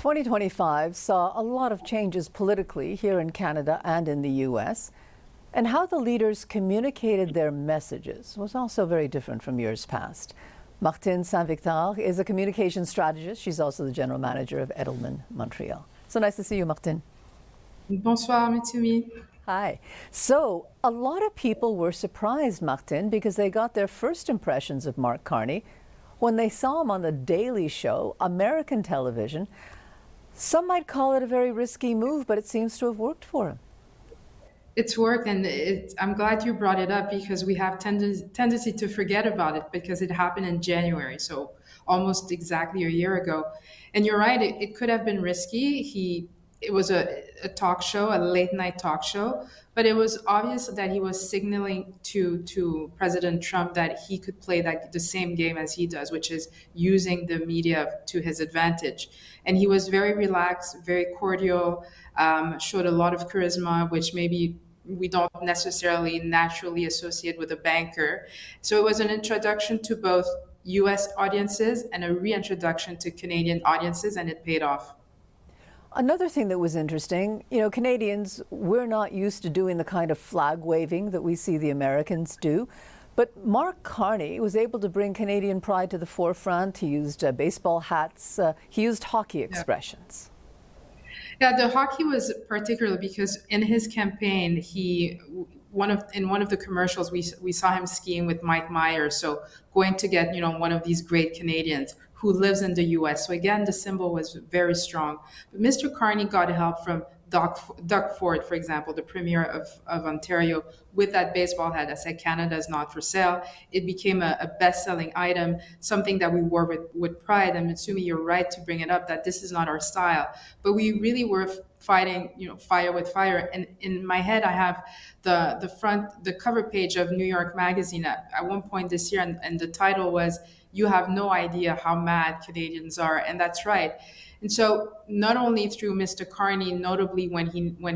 2025 saw a lot of changes politically here in Canada and in the U.S., and how the leaders communicated their messages was also very different from years past. Martine St-Victor is a communication strategist. She's also the general manager of Edelman Montreal. So nice to see you, Martine. Bonsoir, Mitsumi. Hi. So a lot of people were surprised, Martine, because they got their first impressions of Mark Carney when they saw him on The Daily Show, American television. Some might call it a very risky move, but it seems to have worked for him. It's worked, and I'm glad you brought it up because we have tendency to forget about it because it happened in January, so almost exactly a year ago. And you're right, it could have been risky. It was a talk show, a late night talk show, but it was obvious that he was signaling to President Trump that he could play the same game as he does, which is using the media to his advantage. And he was very relaxed, very cordial, showed a lot of charisma, which maybe we don't necessarily naturally associate with a banker. So it was an introduction to both US audiences and a reintroduction to Canadian audiences, and it paid off. Another thing that was interesting, Canadians, we're not used to doing the kind of flag waving that we see the Americans do. But Mark Carney was able to bring Canadian pride to the forefront. He used baseball hats. He used hockey expressions. Yeah, the hockey was particular because in his campaign, in one of the commercials, we saw him skiing with Mike Myers. So going to get, one of these great Canadians who lives in the US. So again, the symbol was very strong. But Mr. Carney got help from Doug Ford, for example, the Premier of Ontario, with that baseball hat that said Canada is not for sale. It became a best-selling item, something that we wore with pride. And Mitsumi, you're right to bring it up, that this is not our style. But we really were fighting, fire with fire. And in my head, I have the cover page of New York Magazine at one point this year, and the title was, "You have no idea how mad Canadians are." And that's right. And so not only through Mr. Carney, notably when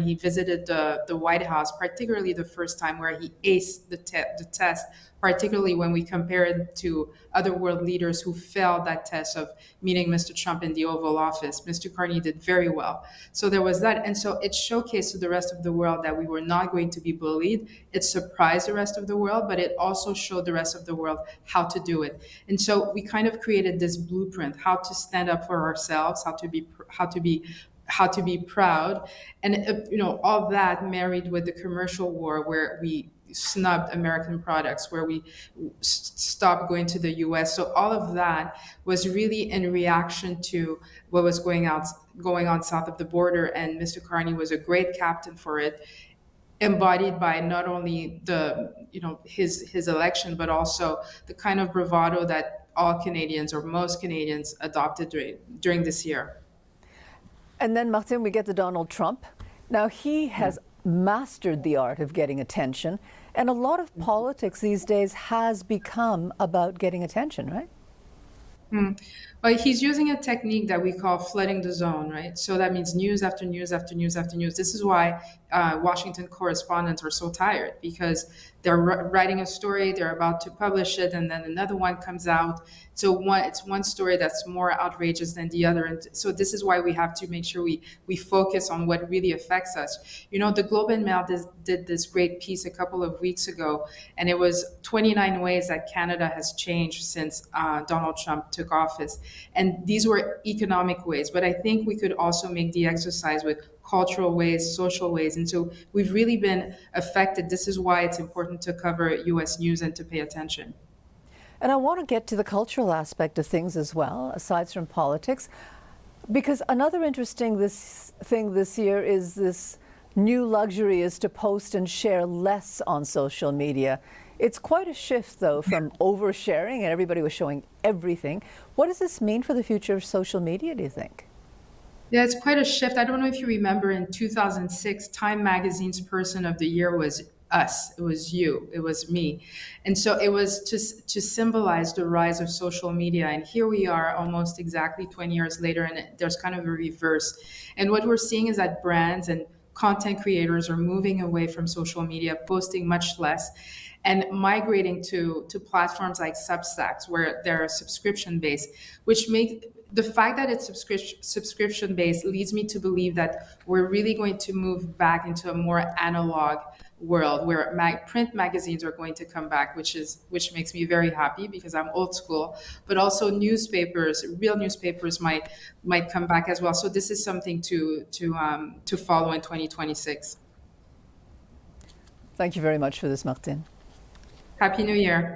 he visited the White House, particularly the first time where he aced the test, particularly when we compare it to other world leaders who failed that test of meeting Mr. Trump in the Oval Office, Mr. Carney did very well. So there was that. And so it showcased to the rest of the world that we were not going to be bullied. It surprised the rest of the world, but it also showed the rest of the world how to do it. And so we kind of created this blueprint, how to stand up for ourselves, how to be proud, and all that married with the commercial war where we snubbed American products, where we stopped going to the US. So all of that was really in reaction to what was going on south of the border, and Mr. Carney was a great captain for it, embodied by not only his election, but also the kind of bravado that all Canadians or most Canadians adopted during this year. And then, Martin, we get to Donald Trump. Now, he has mastered the art of getting attention, and a lot of politics these days has become about getting attention, right? Well, he's using a technique that we call flooding the zone, right? So that means news after news after news after news. This is why Washington correspondents are so tired, because they're writing a story, they're about to publish it, and then another one comes out. So it's one story that's more outrageous than the other. And so this is why we have to make sure we focus on what really affects us. The Globe and Mail did this great piece a couple of weeks ago, and it was 29 ways that Canada has changed since Donald Trump took office. And these were economic ways, but I think we could also make the exercise with cultural ways, social ways. And so we've really been affected. This is why it's important to cover US news and to pay attention. And I want to get to the cultural aspect of things as well, aside from politics, because another interesting thing this year is this new luxury is to post and share less on social media. It's quite a shift, though, from oversharing, and everybody was showing everything. What does this mean for the future of social media, do you think? Yeah, it's quite a shift. I don't know if you remember in 2006, Time Magazine's Person of the Year was us. It was you. It was me. And so it was to symbolize the rise of social media. And here we are almost exactly 20 years later, and there's kind of a reverse. And what we're seeing is that brands and content creators are moving away from social media, posting much less, and migrating to platforms like Substacks, where they're subscription based, which the fact that it's subscription based leads me to believe that we're really going to move back into a more analog world where print magazines are going to come back, which makes me very happy because I'm old school. But also newspapers, real newspapers might come back as well. So this is something to follow in 2026. Thank you very much for this, Martine. Happy New Year.